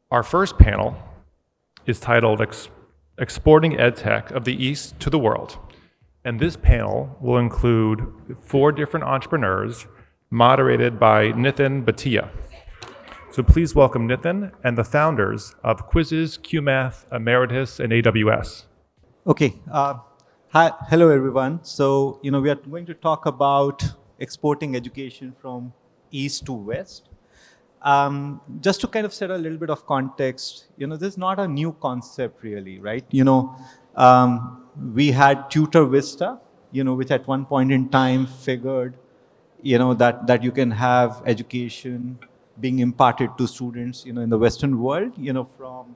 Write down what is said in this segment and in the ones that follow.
Our first panel is titled Exporting EdTech of the East to the World. And this panel will include 4 different entrepreneurs moderated by Nitin, Bhatia. So please welcome Nitin and the founders of Quizizz, Cuemath, Emeritus, and AWS. Okay. Hello, everyone. So, we are going to talk about exporting education from East to West. Just to kind of set a little bit of context, this is not a new concept really, right? We had Tutor Vista, which at one point in time figured, that you can have education being imparted to students, in the Western world, from,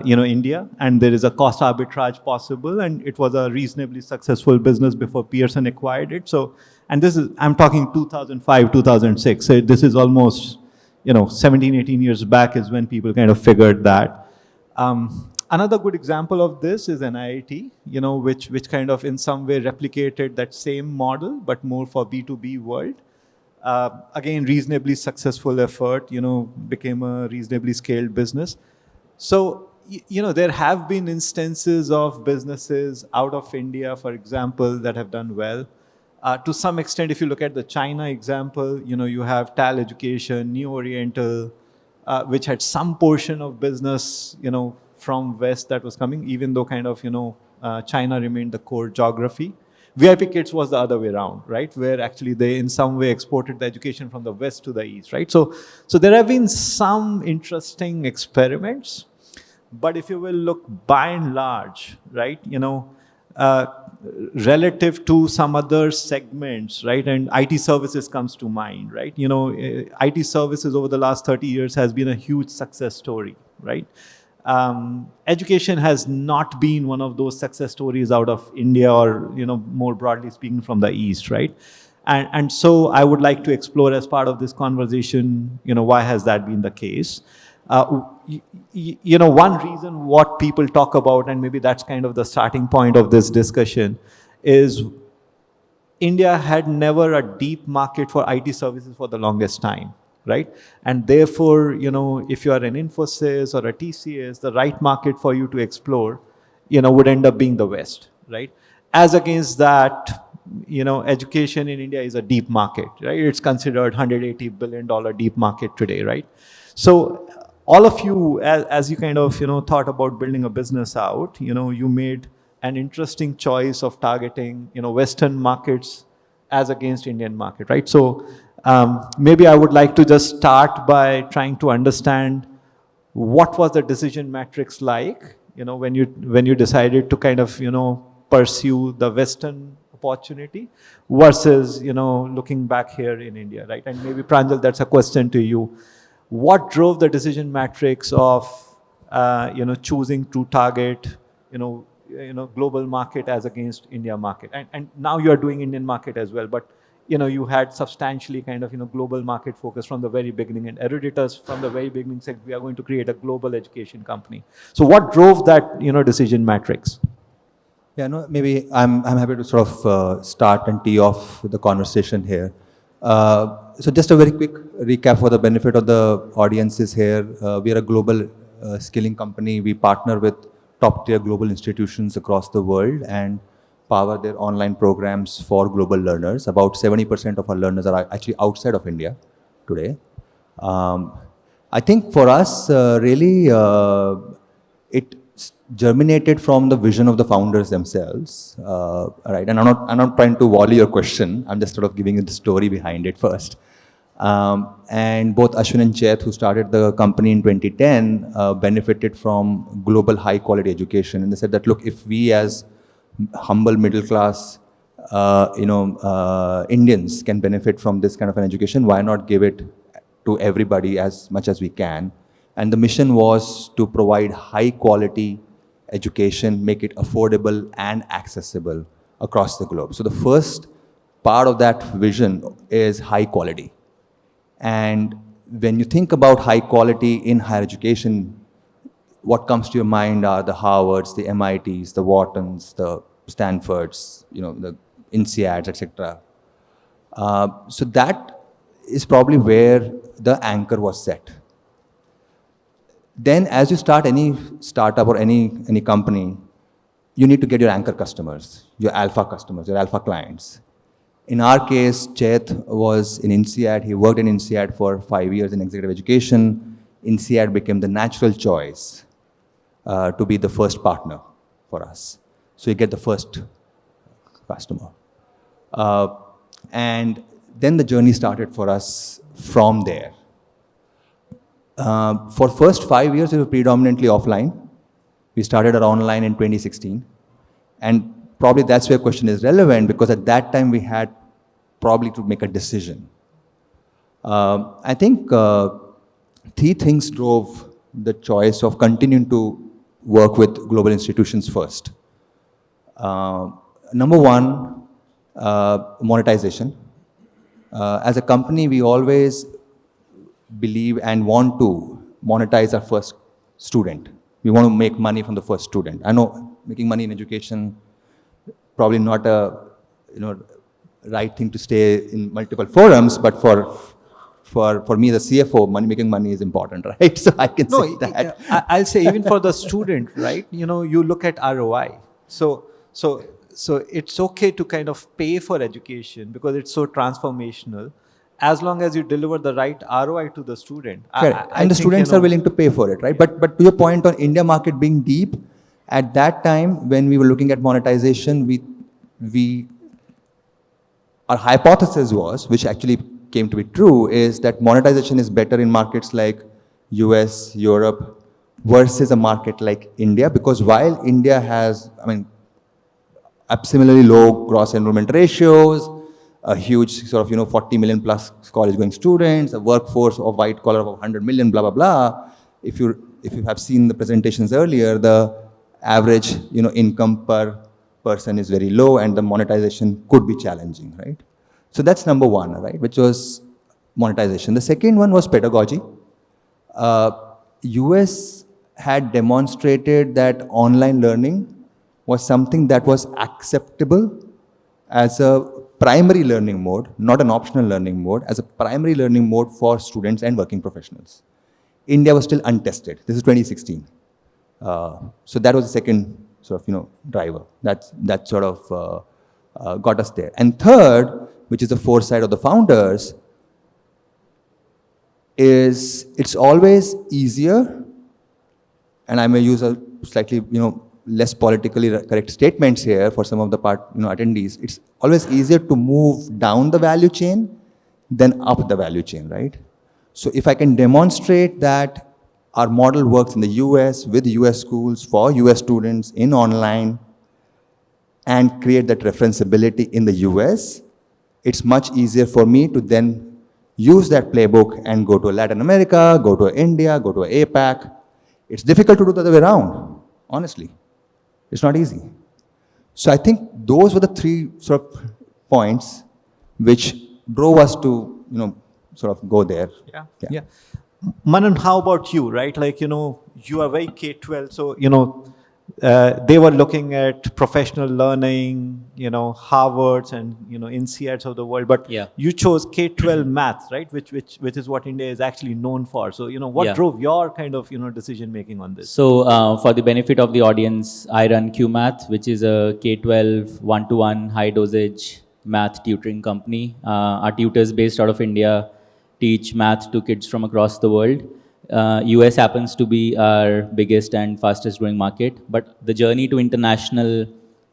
India, and there is a cost arbitrage possible, and it was a reasonably successful business before Pearson acquired it. So, and this is, I'm talking 2005, 2006. So this is almost, 17, 18 years back is when people kind of figured that. Another good example of this is an IIT, which kind of in some way replicated that same model, but more for B2B world. Again, reasonably successful effort, became a reasonably scaled business. So, there have been instances of businesses out of India, for example, that have done well. To some extent, if you look at the China example, you have TAL Education, New Oriental, which had some portion of business, from West that was coming, even though kind of, China remained the core geography. VIP Kids was the other way around, right? Where actually they in some way exported the education from the West to the East, right? So there have been some interesting experiments, but if you will look by and large, right, relative to some other segments, right, and IT services comes to mind, right? IT services over the last 30 years has been a huge success story, right? Education has not been one of those success stories out of India or, more broadly speaking from the East, right? And so I would like to explore as part of this conversation, why has that been the case? One reason what people talk about, and maybe that's kind of the starting point of this discussion, is India had never a deep market for IT services for the longest time, right? And therefore, if you are an Infosys or a TCS, the right market for you to explore, would end up being the West, right? As against that, education in India is a deep market, right? It's considered $180 billion deep market today, right? So all of you, as you kind of, thought about building a business out, you made an interesting choice of targeting, Western markets as against Indian market, right? So maybe I would like to just start by trying to understand what was the decision matrix like, when you decided to kind of, pursue the Western opportunity versus, looking back here in India, right? And maybe Pranjal, that's a question to you. What drove the decision matrix of, choosing to target, global market as against India market? And now you're doing Indian market as well, but, you had substantially kind of, global market focus from the very beginning, and Eruditus from the very beginning said, we are going to create a global education company. So what drove that, decision matrix? Yeah, no, maybe I'm happy to sort of start and tee off the conversation here. So just a very quick recap for the benefit of the audiences here. We are a global skilling company. We partner with top-tier global institutions across the world and power their online programs for global learners. About 70% of our learners are actually outside of India today. I think for us, really, it germinated from the vision of the founders themselves, right? And I'm not trying to volley your question. I'm just sort of giving you the story behind it first. And both Ashwin and Chet, who started the company in 2010, benefited from global high-quality education. And they said that, look, if we as humble middle-class, Indians can benefit from this kind of an education, why not give it to everybody as much as we can? And the mission was to provide high-quality education, make it affordable and accessible across the globe. So the first part of that vision is high quality. And when you think about high quality in higher education, what comes to your mind are the Harvards, the MITs, the Whartons, the Stanfords, the INSEADs, etc. So that is probably where the anchor was set. Then as you start any startup or any company, you need to get your anchor customers, your alpha customers, your alpha clients. In our case, Chet was in INSEAD. He worked in INSEAD for 5 years in executive education. INSEAD became the natural choice to be the first partner for us. So you get the first customer. And then the journey started for us from there. For first 5 years, we were predominantly offline. We started our online in 2016. And probably that's where question is relevant, because at that time we had probably to make a decision. I think 3 things drove the choice of continuing to work with global institutions first. Number one, monetization. As a company, we always believe and want to monetize our first student. We want to make money from the first student. I know making money in education, probably not a right thing to stay in multiple forums, but for me, the CFO, making money is important, right? So I can say that. I'll say even for the student, right? You look at ROI. So it's okay to kind of pay for education because it's so transformational, as long as you deliver the right ROI to the student. Correct. And the students are willing to pay for it, right? But to your point on India market being deep, at that time when we were looking at monetization, our hypothesis was, which actually came to be true, is that monetization is better in markets like US, Europe, versus a market like India, because while India has, similarly low gross enrollment ratios, a huge 40 million plus college going students, a workforce of white collar of 100 million, blah, blah, blah. If you have seen the presentations earlier, the average, income per person is very low and the monetization could be challenging, right? So that's number one, right? Which was monetization. The second one was pedagogy. US had demonstrated that online learning was something that was acceptable as a primary learning mode, not an optional learning mode, as a primary learning mode for students and working professionals. India was still untested. This is 2016. So that was the second driver. That sort of got us there. And third, which is the foresight of the founders, is it's always easier, and I may use a slightly less politically correct statements here for some of the attendees. It's always easier to move down the value chain than up the value chain, right? So if I can demonstrate that our model works in the US with US schools for US students in online and create that referenceability in the US, it's much easier for me to then use that playbook and go to Latin America, go to India, go to APAC. It's difficult to do the other way around, honestly. It's not easy. So I think those were the 3 points which drove us to, go there. Yeah. Manan, how about you, right? You are very K-12, so, they were looking at professional learning, Harvards and, INSEADs of the world, but you chose K-12 math, right? Which is what India is actually known for. So, what drove your kind of, decision making on this? So, for the benefit of the audience, I run Cuemath, which is a K-12 one-to-one high dosage math tutoring company. Our tutors based out of India teach math to kids from across the world. US happens to be our biggest and fastest growing market, but the journey to international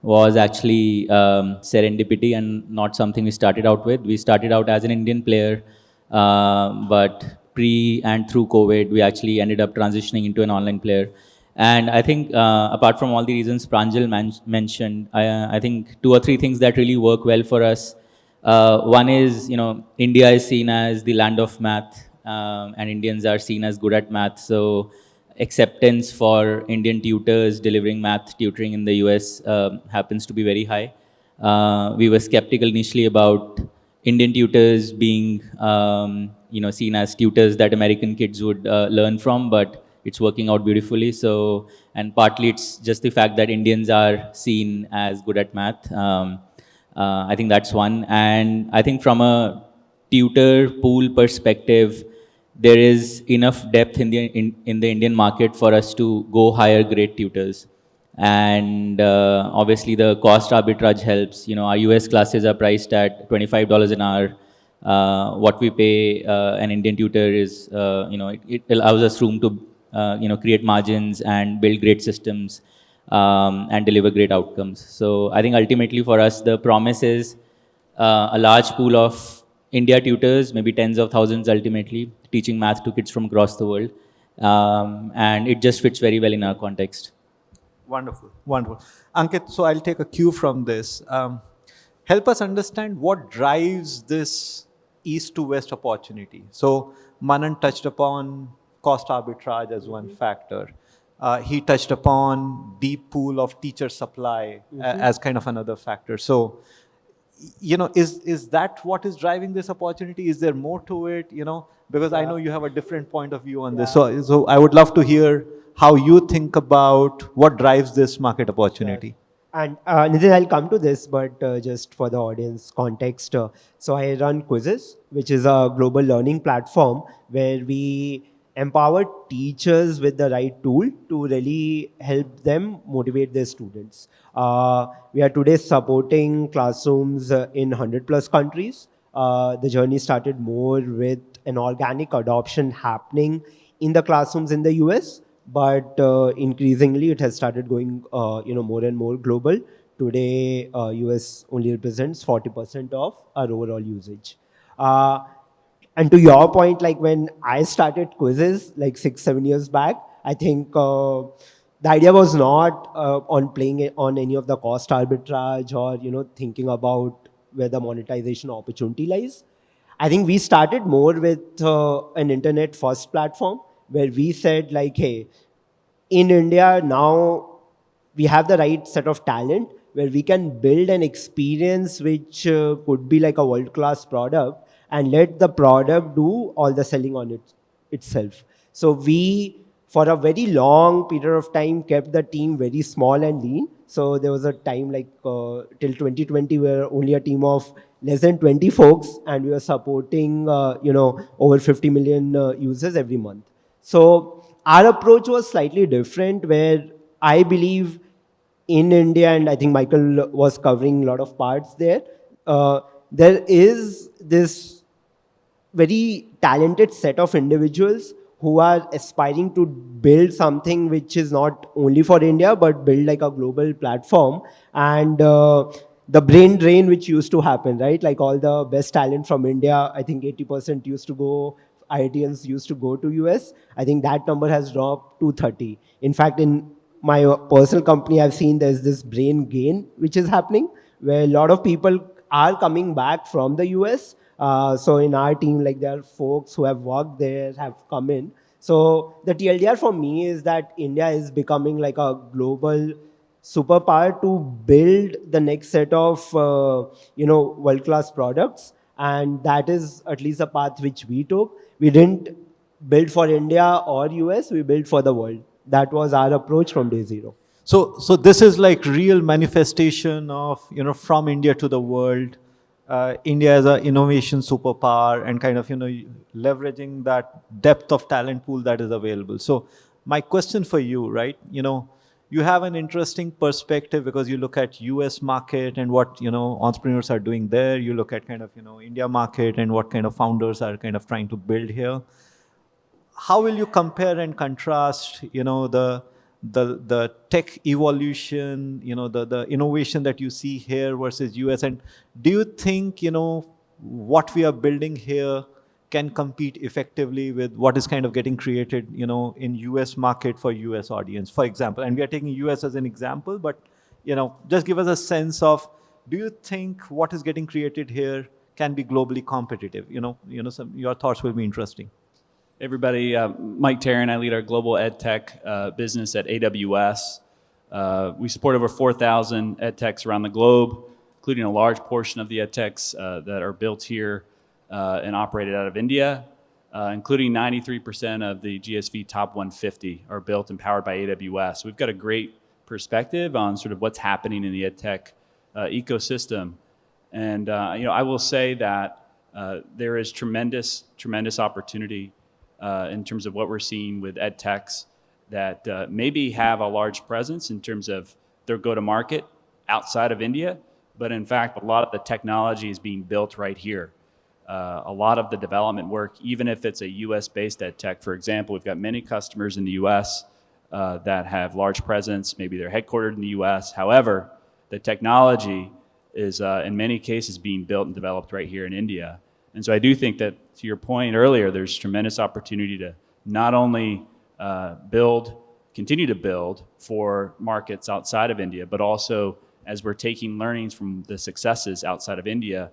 was actually serendipity and not something we started out with. We started out as an Indian player, but pre and through COVID, we actually ended up transitioning into an online player. And I think apart from all the reasons Pranjal mentioned, I think 2 or 3 things that really work well for us. One is, India is seen as the land of math. And Indians are seen as good at math, so acceptance for Indian tutors delivering math tutoring in the US happens to be very high. We were skeptical initially about Indian tutors being seen as tutors that American kids would learn from, but it's working out beautifully. So, and partly it's just the fact that Indians are seen as good at math. I think that's one. And I think from a tutor pool perspective, there is enough depth in the Indian market for us to go hire great tutors. And obviously the cost arbitrage helps. You know, our US classes are priced at $25 an hour. What we pay an Indian tutor is, it allows us room to, create margins and build great systems and deliver great outcomes. So I think ultimately for us, the promise is a large pool of India tutors, maybe tens of thousands ultimately, teaching math to kids from across the world. And it just fits very well in our context. Wonderful, wonderful. Ankit, so I'll take a cue from this. Help us understand what drives this east to west opportunity. So Manan touched upon cost arbitrage as one factor. He touched upon deep pool of teacher supply as kind of another factor. So, is that what is driving this opportunity? Is there more to it? Because I know you have a different point of view on this. So I would love to hear how you think about what drives this market opportunity. And Nitin, I'll come to this, but just for the audience context, so I run Quizizz, which is a global learning platform where we empower teachers with the right tool to really help them motivate their students. We are today supporting classrooms in 100 plus countries. The journey started more with an organic adoption happening in the classrooms in the US, but increasingly it has started going more and more global. Today, US only represents 40% of our overall usage. And to your point, like when I started Quizizz like 6-7 years back, I think the idea was not on playing it on any of the cost arbitrage or thinking about where the monetization opportunity lies. I think we started more with an internet first platform where we said like, hey, in India now we have the right set of talent where we can build an experience which could be like a world-class product and let the product do all the selling on itself. So we, for a very long period of time, kept the team very small and lean. So there was a time like till 2020, we were only a team of less than 20 folks, and we were supporting over 50 million users every month. So our approach was slightly different, where I believe in India, and I think Michael was covering a lot of parts there, there is this very talented set of individuals who are aspiring to build something which is not only for India, but build like a global platform. And the brain drain which used to happen, right? Like all the best talent from India, I think 80% used to go, IITians used to go to US. I think that number has dropped to 30. In fact, in my personal company, I've seen there's this brain gain which is happening, where a lot of people are coming back from the US. So in our team, like there are folks who have worked there, have come in. So the TLDR for me is that India is becoming like a global superpower to build the next set of world-class products. And that is at least a path which we took. We didn't build for India or US, we built for the world. That was our approach from day zero. So this is like real manifestation of, from India to the world. India as an innovation superpower and kind of, leveraging that depth of talent pool that is available. So my question for you, right, you have an interesting perspective because you look at US market and what, entrepreneurs are doing there. You look at kind of, India market and what kind of founders are kind of trying to build here. How will you compare and contrast, the tech evolution, the innovation that you see here versus US? And do you think, what we are building here can compete effectively with what is kind of getting created, in US market for US audience, for example? And we are taking US as an example, but, just give us a sense of, do you think what is getting created here can be globally competitive? Your thoughts will be interesting. Everybody, Mike Tarrant, I lead our global EdTech business at AWS. We support over 4,000 EdTechs around the globe, including a large portion of the EdTechs that are built here and operated out of India, including 93% of the GSV top 150 are built and powered by AWS. So we've got a great perspective on sort of what's happening in the EdTech ecosystem. And I will say that there is tremendous opportunity in terms of what we're seeing with EdTechs that maybe have a large presence in terms of their go-to-market outside of India, but in fact, a lot of the technology is being built right here. A lot of the development work, even if it's a US-based EdTech, for example, we've got many customers in the US that have large presence, maybe they're headquartered in the US. However, the technology is in many cases being built and developed right here in India. And so I do think that, to your point earlier, there's tremendous opportunity to not only continue to build for markets outside of India, but also as we're taking learnings from the successes outside of India,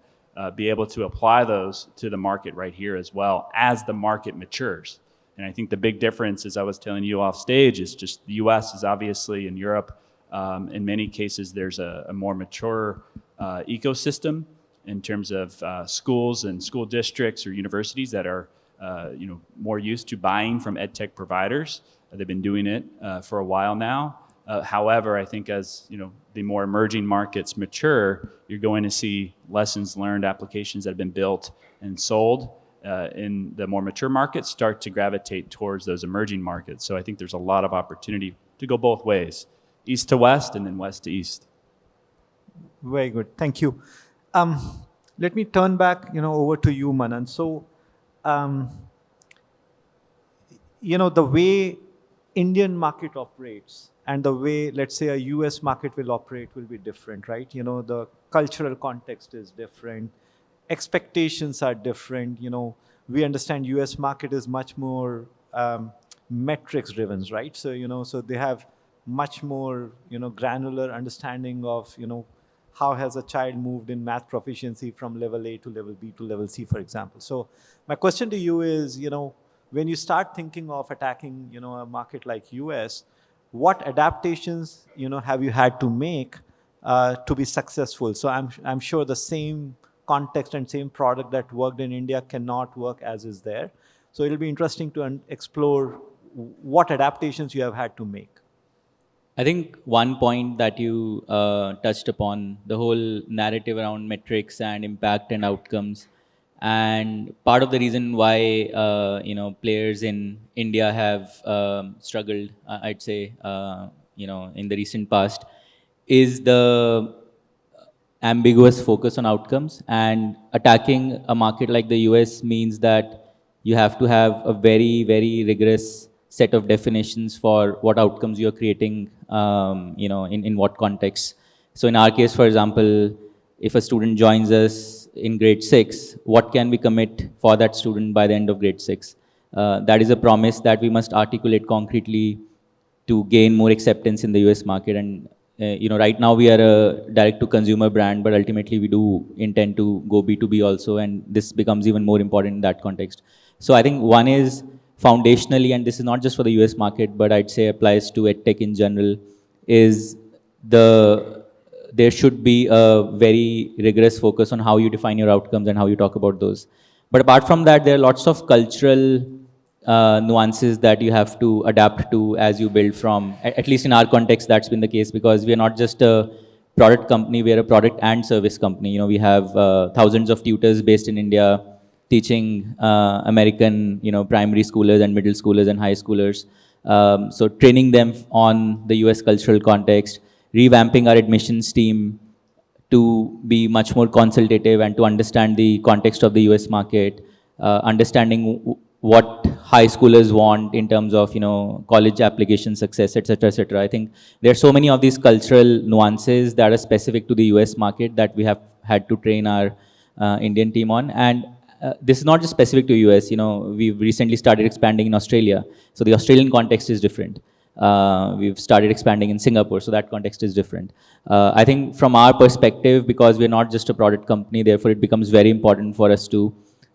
be able to apply those to the market right here as well as the market matures. And I think the big difference, as I was telling you off stage, is just the US is obviously in Europe. In many cases, there's a more mature ecosystem in terms of schools and school districts or universities that are more used to buying from EdTech providers. They've been doing it for a while now. However, I think as the more emerging markets mature, you're going to see lessons learned, applications that have been built and sold in the more mature markets start to gravitate towards those emerging markets. So I think there's a lot of opportunity to go both ways, east to west and then west to east. Very good. Thank you. Let me turn back, over to you, Manan. So, the way Indian market operates and the way, let's say, a US market will operate will be different, right? The cultural context is different. Expectations are different. We understand US market is much more metrics driven, right? So, so they have much more, granular understanding of, how has a child moved in math proficiency from level A to level B to level C, for example. So my question to you is, when you start thinking of attacking, a market like US, what adaptations, have you had to make to be successful? So I'm sure the same context and same product that worked in India cannot work as is there. So it'll be interesting to explore what adaptations you have had to make. I think one point that you touched upon, the whole narrative around metrics and impact and outcomes, and part of the reason why players in India have struggled, I'd say, in the recent past, is the ambiguous focus on outcomes. And attacking a market like the US means that you have to have a very, very rigorous set of definitions for what outcomes you're creating, in what context. So in our case, for example, if a student joins us in grade 6, what can we commit for that student by the end of grade 6? That is a promise that we must articulate concretely to gain more acceptance in the US market. And right now we are a direct-to-consumer brand, but ultimately we do intend to go B2B also, and this becomes even more important in that context. So I think one is foundationally, and this is not just for the US market, but I'd say applies to EdTech in general, is there should be a very rigorous focus on how you define your outcomes and how you talk about those. But apart from that, there are lots of cultural nuances that you have to adapt to as you build from, at least in our context, that's been the case, because we are not just a product company, we are a product and service company. We have thousands of tutors based in India teaching American, primary schoolers and middle schoolers and high schoolers. So training them on the US cultural context, revamping our admissions team to be much more consultative and to understand the context of the US market, understanding what high schoolers want in terms of, college application success, etc., etc. I think there are so many of these cultural nuances that are specific to the US market that we have had to train our Indian team on. And this is not just specific to US, we've recently started expanding in Australia. So the Australian context is different. We've started expanding in Singapore, so that context is different. I think from our perspective, because we're not just a product company, therefore it becomes very important for us to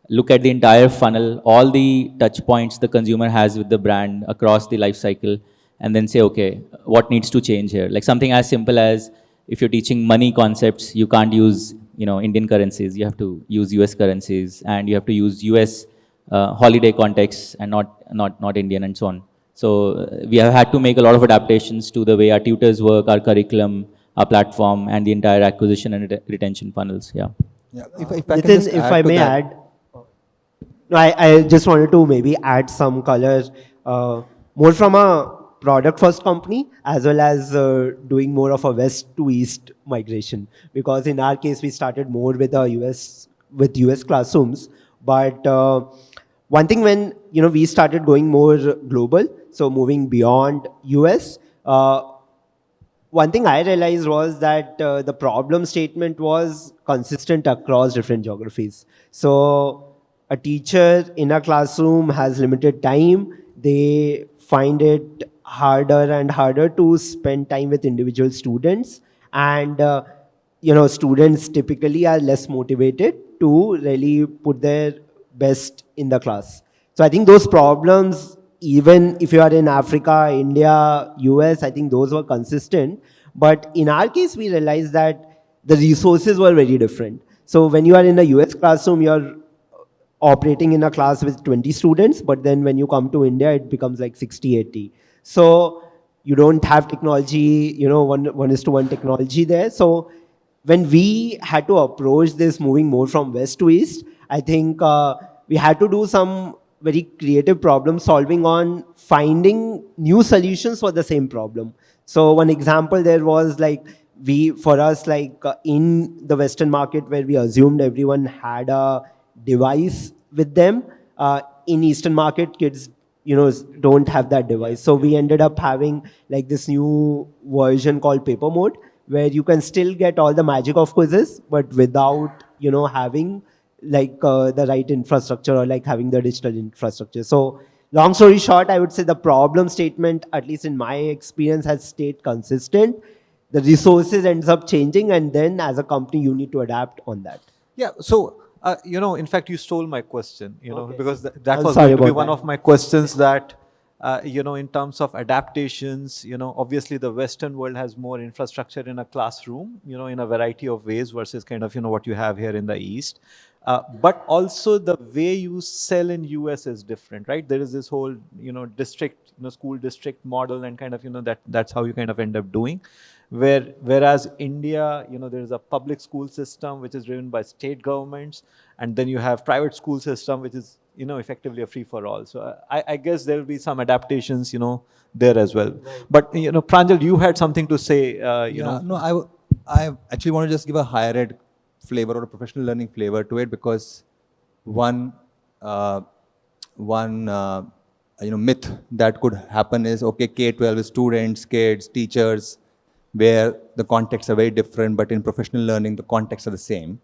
look at the entire funnel, all the touch points the consumer has with the brand across the life cycle, and then say, okay, what needs to change here? Like something as simple as if you're teaching money concepts, you can't use Indian currencies, you have to use US currencies, and you have to use US holiday contexts and not Indian, and so on. So we have had to make a lot of adaptations to the way our tutors work, our curriculum, our platform, and the entire acquisition and retention funnels. Yeah. Yeah. If I can just Nitin, if I may add, No, I just wanted to maybe add some color, more from a product first company as well as doing more of a west to east migration. Because in our case, we started more with US classrooms. But one thing when we started going more global, so moving beyond US, one thing I realized was that the problem statement was consistent across different geographies. So a teacher in a classroom has limited time. They find it harder and harder to spend time with individual students. And, students typically are less motivated to really put their best in the class. So I think those problems, even if you are in Africa, India, US, I think those were consistent. But in our case, we realized that the resources were very different. So when you are in a US classroom, you're operating in a class with 20 students, but then when you come to India, it becomes like 60, 80. So you don't have technology, one is to one technology there. So when we had to approach this moving more from west to east, I think we had to do some very creative problem solving on finding new solutions for the same problem. So one example there was like for us, in the Western market where we assumed everyone had a device with them, in Eastern market, kids, don't have that device. So we ended up having like this new version called paper mode, where you can still get all the magic of quizzes, but without, having the right infrastructure or like having the digital infrastructure. So long story short, I would say the problem statement, at least in my experience, has stayed consistent. The resources ends up changing, and then as a company, you need to adapt on that. Yeah, so, in fact, you stole my question, Okay. because that I'm was sorry going to be about one that. of my questions that, in terms of adaptations, obviously the Western world has more infrastructure in a classroom, in a variety of ways versus kind of, what you have here in the East. But also the way you sell in US is different, right? There is this whole, district, school district model and kind of, that's how you kind of end up doing. Whereas India, there is a public school system which is driven by state governments, and then you have private school system which is, effectively a free for all. So I guess there will be some adaptations, there as well. Right. But Pranjal, you had something to say, No, I actually want to just give a higher ed flavor or a professional learning flavor to it, because one myth that could happen is, okay, K-12 is students, kids, teachers, where the contexts are very different, but in professional learning, the contexts are the same.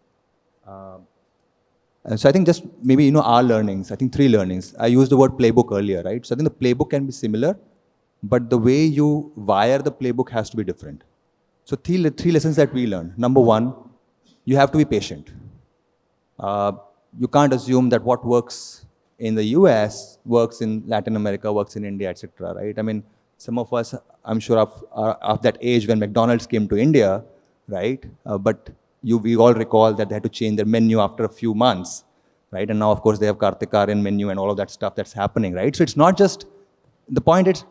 And so I think just maybe, our learnings, I think 3 learnings. I used the word playbook earlier, right? So I think the playbook can be similar, but the way you wire the playbook has to be different. So 3 lessons that we learned. Number 1, you have to be patient. You can't assume that what works in the US works in Latin America, works in India, etc. Right? I mean, some of us, I'm sure, are of that age when McDonald's came to India, right? But we all recall that they had to change their menu after a few months, right? And now, of course, they have Kartikaran menu and all of that stuff that's happening, right? So it's not just, the point is,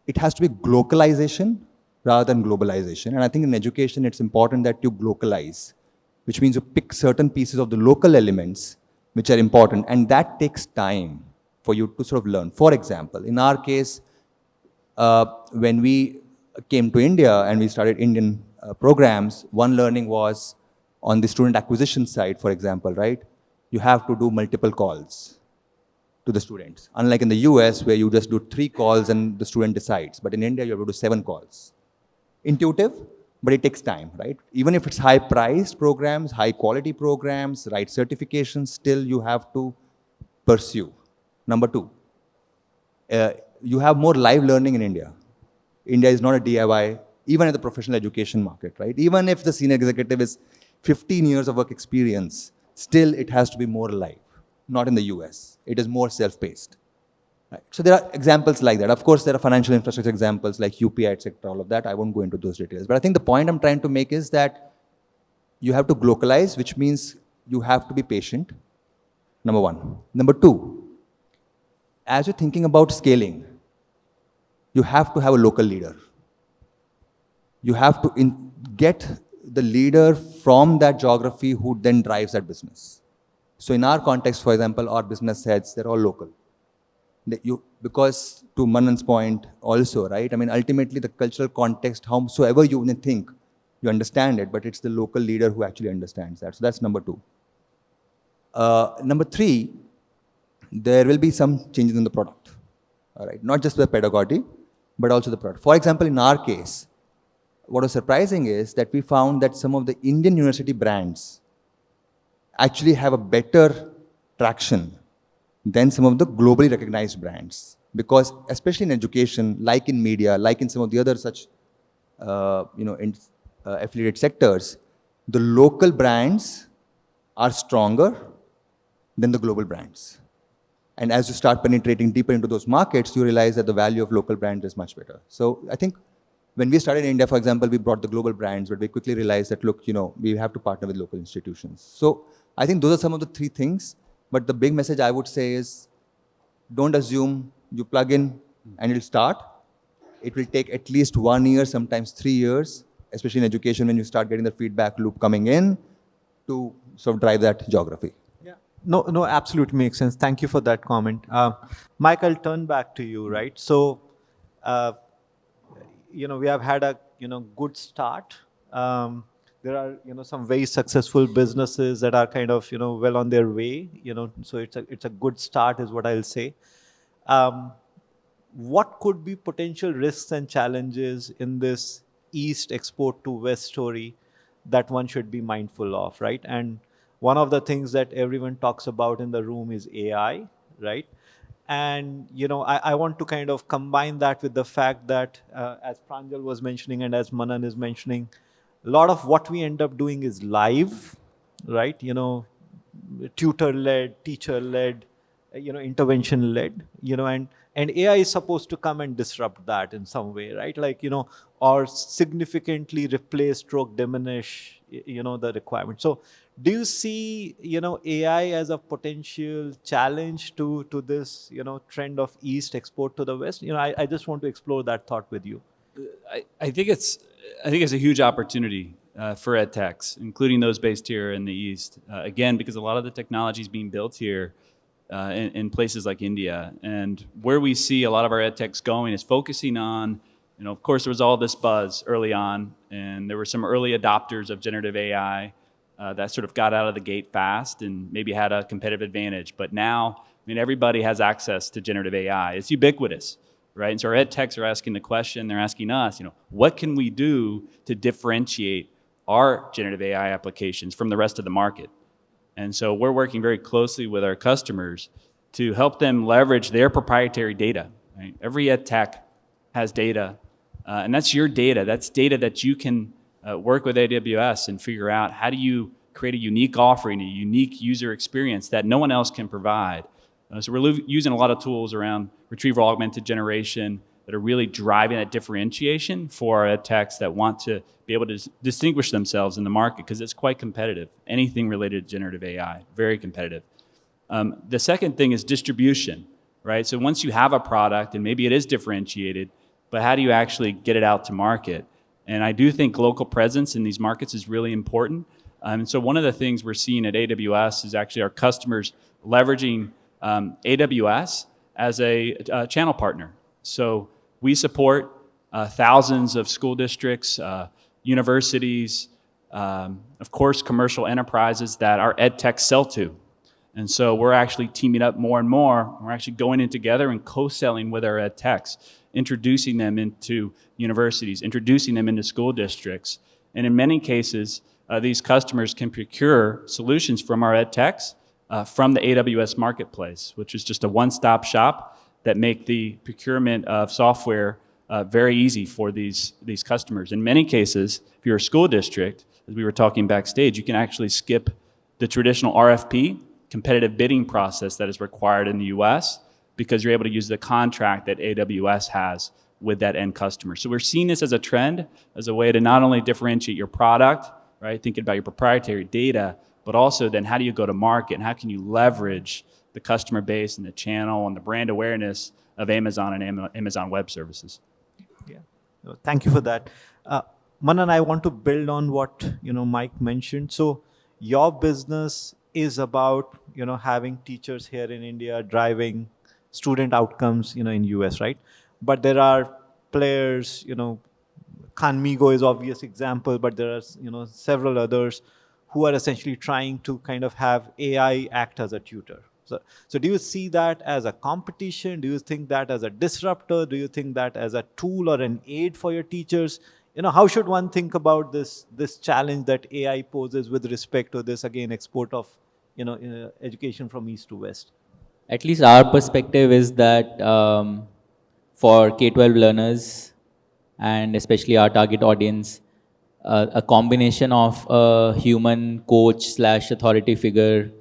it has to be localization rather than globalization. And I think in education, it's important that you localize, which means you pick certain pieces of the local elements which are important, and that takes time for you to sort of learn. For example, in our case, when we came to India and we started Indian programs, one learning was on the student acquisition side, for example, right? You have to do multiple calls to the students. Unlike in the US, where you just do 3 calls and the student decides. But in India, you have to do 7 calls. Intuitive, but it takes time, right? Even if it's high-priced programs, high-quality programs, right certifications, still you have to pursue. Number 2, you have more live learning in India. India is not a DIY, even at the professional education market, right? Even if the senior executive is 15 years of work experience, still it has to be more live, not in the US. It is more self-paced. Right. So there are examples like that. Of course, there are financial infrastructure examples like UPI, etc., all of that. I won't go into those details. But I think the point I'm trying to make is that you have to localize, which means you have to be patient, number 1. Number 2, as you're thinking about scaling, you have to have a local leader. You have to get the leader from that geography who then drives that business. So in our context, for example, our business heads, they're all local. Because to Manan's point also, right? I mean, ultimately the cultural context, howsoever you may think, you understand it, but it's the local leader who actually understands that. So that's number two. Number three, there will be some changes in the product, all right? Not just the pedagogy, but also the product. For example, in our case, what was surprising is that we found that some of the Indian university brands actually have a better traction than some of the globally recognized brands. Because especially in education, like in media, like in some of the other such affiliated sectors, the local brands are stronger than the global brands. And as you start penetrating deeper into those markets, you realize that the value of local brands is much better. So I think when we started in India, for example, we brought the global brands, but we quickly realized that, look, we have to partner with local institutions. So I think those are some of the three things. But the big message I would say is, don't assume you plug in and it'll start. It will take at least 1 year, sometimes 3 years, especially in education when you start getting the feedback loop coming in to sort of drive that geography. No, absolutely makes sense. Thank you for that comment. Mike, I'll turn back to you, right? So, we have had a, good start. There are, some very successful businesses that are kind of, well on their way, so it's a good start is what I'll say. What could be potential risks and challenges in this East export to West story that one should be mindful of, right? And one of the things that everyone talks about in the room is AI, right? And, I want to kind of combine that with the fact that, as Pranjal was mentioning and as Manan is mentioning, a lot of what we end up doing is live, right? Tutor-led, teacher-led, intervention-led, and AI is supposed to come and disrupt that in some way, right? Like, or significantly replace, stroke, diminish, the requirement. So do you see, AI as a potential challenge to this, trend of East export to the West? I just want to explore that thought with you. I think it's a huge opportunity for EdTechs, including those based here in the East. Again, because a lot of the technology is being built here in places like India. And where we see a lot of our EdTechs going is focusing on, of course, there was all this buzz early on, and there were some early adopters of generative AI that sort of got out of the gate fast and maybe had a competitive advantage. But now, everybody has access to generative AI. It's ubiquitous, right? And so our EdTechs are asking the question, they're asking us, what can we do to differentiate our generative AI applications from the rest of the market? And so we're working very closely with our customers to help them leverage their proprietary data, right? Every EdTech has data, and that's your data. That's data that you can work with AWS and figure out how do you create a unique offering, a unique user experience that no one else can provide. So we're using a lot of tools around retrieval augmented generation that are really driving that differentiation for our EdTechs that want to be able to distinguish themselves in the market because it's quite competitive. Anything related to generative AI, very competitive. The second thing is distribution, right? So once you have a product and maybe it is differentiated, but how do you actually get it out to market? And I do think local presence in these markets is really important. And so one of the things we're seeing at AWS is actually our customers leveraging AWS as a channel partner. So we support thousands of school districts, universities, of course, commercial enterprises that our EdTech sell to. And so we're actually teaming up more and more. We're actually going in together and co-selling with our EdTechs, introducing them into universities, introducing them into school districts. And in many cases, these customers can procure solutions from our EdTechs from the AWS marketplace, which is just a one-stop shop that make the procurement of software very easy for these customers. In many cases, if you're a school district, as we were talking backstage, you can actually skip the traditional RFP, competitive bidding process that is required in the US because you're able to use the contract that AWS has with that end customer. So we're seeing this as a trend, as a way to not only differentiate your product, right, thinking about your proprietary data, but also then how do you go to market and how can you leverage the customer base and the channel and the brand awareness of Amazon and Amazon Web Services. Yeah, thank you for that. Manan, I want to build on what Mike mentioned. So your business is about, having teachers here in India driving student outcomes, in US, right? But there are players, Khanmigo is obvious example, but there are, several others who are essentially trying to kind of have AI act as a tutor. So do you see that as a competition? Do you think that as a disruptor? Do you think that as a tool or an aid for your teachers? How should one think about this challenge that AI poses with respect to this, again, export of, education from East to West? At least our perspective is that for K-12 learners, and especially our target audience, a combination of a human coach / authority figure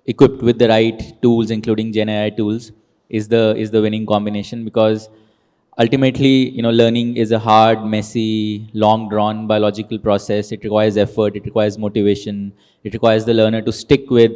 equipped with the right tools, including Gen AI tools, is the winning combination, because ultimately, learning is a hard, messy, long drawn biological process. It requires effort, it requires motivation, it requires the learner to stick with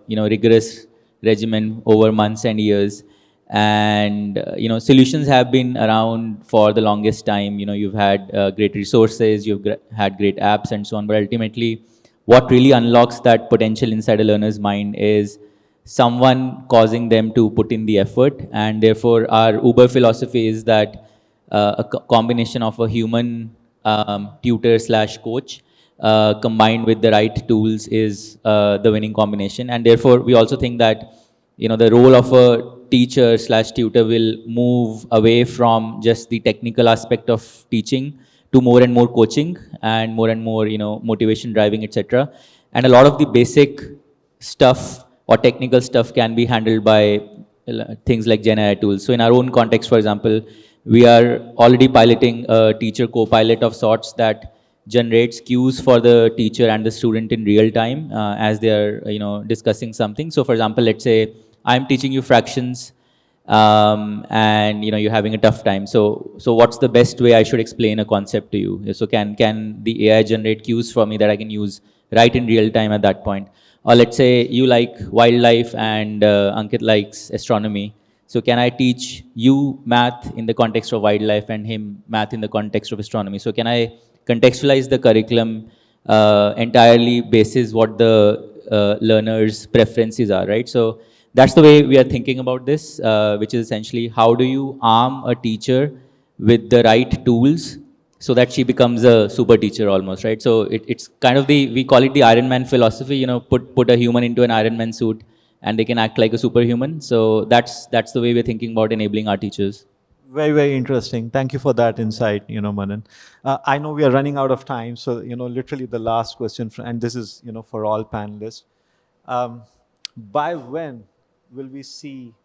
rigorous regimen over months and years. And solutions have been around for the longest time. You've had great resources, you've had great apps and so on, but ultimately what really unlocks that potential inside a learner's mind is someone causing them to put in the effort. And therefore our Uber philosophy is that a combination of a human tutor / coach combined with the right tools is the winning combination. And therefore we also think that the role of a teacher / tutor will move away from just the technical aspect of teaching to more and more coaching and more, motivation driving, etc. And a lot of the basic stuff or technical stuff can be handled by things like Gen AI tools. So in our own context, for example, we are already piloting a teacher co-pilot of sorts that generates cues for the teacher and the student in real time as they are discussing something. So for example, let's say I'm teaching you fractions and you're having a tough time. So what's the best way I should explain a concept to you? So can the AI generate cues for me that I can use right in real time at that point? Or let's say you like wildlife and Ankit likes astronomy. So can I teach you math in the context of wildlife and him math in the context of astronomy? So can I contextualize the curriculum entirely basis what the learner's preferences are, right? So that's the way we are thinking about this, which is essentially how do you arm a teacher with the right tools so that she becomes a super teacher almost, right? So it's kind of we call it the Iron Man philosophy, put a human into an Iron Man suit and they can act like a superhuman. So that's the way we're thinking about enabling our teachers. Very, very interesting. Thank you for that insight, Manan. I know we are running out of time, so, literally the last question, and this is, for all panelists. By when will we see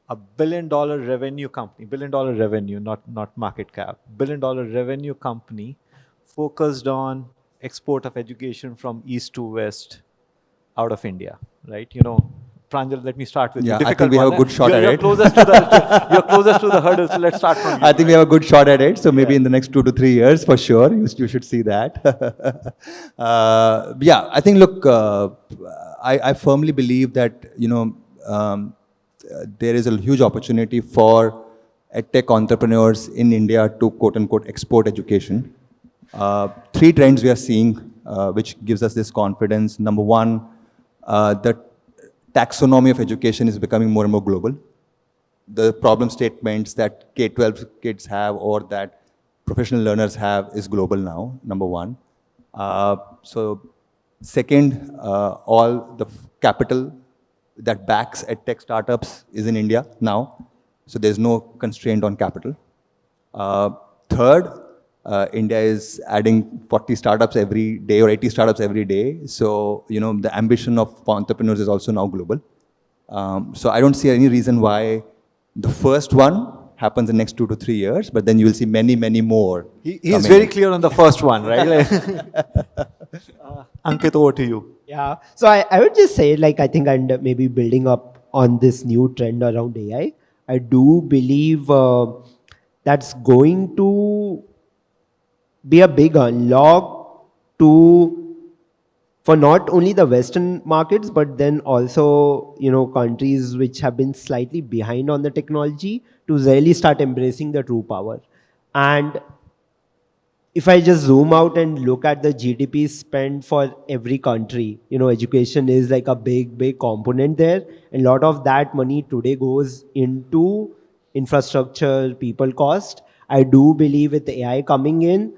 a $1 billion revenue company, $1 billion revenue, not market cap, $1 billion revenue company focused on export of education from East to West out of India, right? Pranjal, let me start with you. I think we have a good shot at it. You're closest to the hurdle, so let's start from you. I think we have a good shot at it. So maybe in the next 2 to 3 years, for sure, you should see that. I think, look, I firmly believe that, there is a huge opportunity for EdTech entrepreneurs in India to quote unquote export education. 3 trends we are seeing which gives us this confidence. Number one, the taxonomy of education is becoming more and more global. The problem statements that K-12 kids have or that professional learners have is global now, number one. So second, all the capital that backs EdTech startups is in India now. So there's no constraint on capital. Third, India is adding 40 startups every day or 80 startups every day. So, the ambition of entrepreneurs is also now global. So I don't see any reason why the first one happens in the next 2 to 3 years, but then you will see many, many more. He's very clear on the first one, right? Ankit, over to you. Yeah. So I would just say, I think, and maybe building up on this new trend around AI, I do believe that's going to be a big unlock for not only the Western markets, but then also, countries which have been slightly behind on the technology to really start embracing the true power. And if I just zoom out and look at the GDP spend for every country, education is like a big component there. And a lot of that money today goes into infrastructure, people cost. I do believe with AI coming in,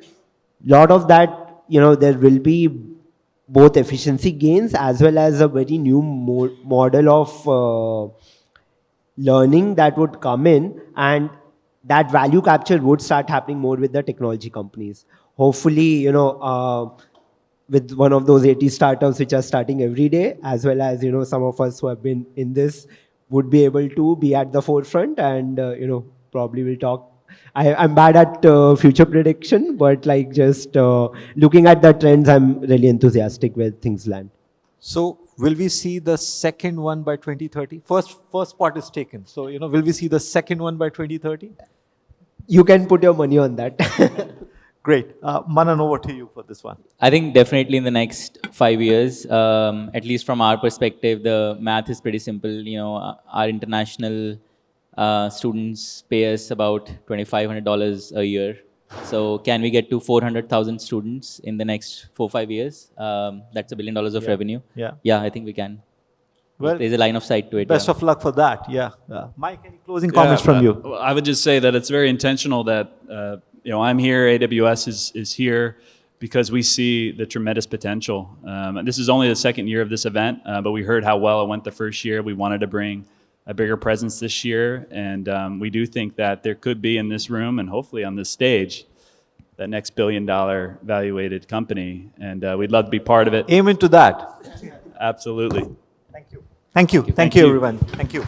lot of that, there will be both efficiency gains as well as a very new model of learning that would come in, and that value capture would start happening more with the technology companies. Hopefully, with one of those 80 startups which are starting every day, as well as, some of us who have been in this would be able to be at the forefront and, probably will talk. I'm bad at future prediction, but like just looking at the trends, I'm really enthusiastic where things land. So will we see the second one by 2030? First part is taken. So, will we see the second one by 2030? You can put your money on that. Great. Manan, over to you for this one. I think definitely in the next 5 years, at least from our perspective, the math is pretty simple. Our international students pay us about $2,500 a year. So can we get to 400,000 students in the next 4-5 years? That's $1 billion of revenue. Yeah, I think we can. Well, there's a line of sight to it. Best of luck for that. Mike, any closing comments from you? I would just say that it's very intentional that I'm here, AWS is here, because we see the tremendous potential. This is only the second year of this event, but we heard how well it went the first year. We wanted to bring a bigger presence this year, and we do think that there could be in this room and hopefully on this stage that next $1 billion valuated company, and we'd love to be part of it. Amen to that. Absolutely. Thank you. Thank you, everyone. Thank you.